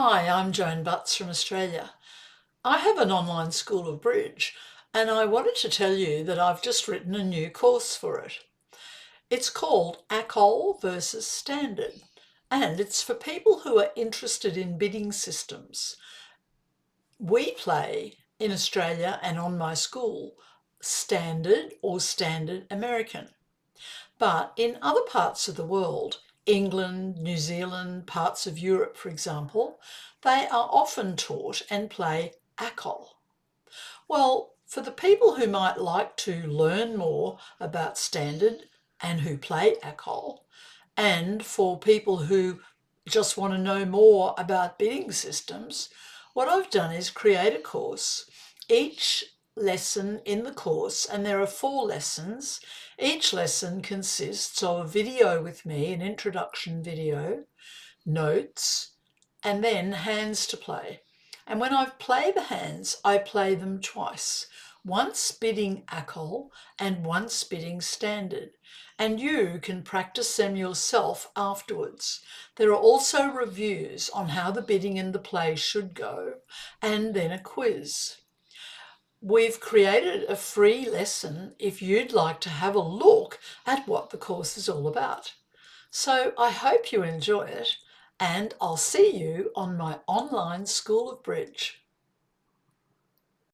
Hi, I'm Joan from Australia. I have an online school of bridge and I wanted to tell you that I've just written a new course for it. It's called Acol versus Standard and it's for people who are interested in bidding systems. We play in Australia and on my school Standard or Standard American. But in other parts of the world, England, New Zealand, parts of Europe, for example, they are often taught and play Acol. Well, for the people who might like to learn more about standard and who play Acol, and for people who just want to know more about bidding systems, what I've done is create a course. Each lesson in the course, and there are 4 lessons, each lesson consists of a video with me, an introduction video, notes, and then hands to play. And when I play the hands, I play them twice, once bidding Acol and once bidding standard. And you can practice them yourself afterwards. There are also reviews on how the bidding and the play should go, and then a quiz. We've created a free lesson if you'd like to have a look at what the course is all about. So I hope you enjoy it, and I'll see you on my online School of Bridge.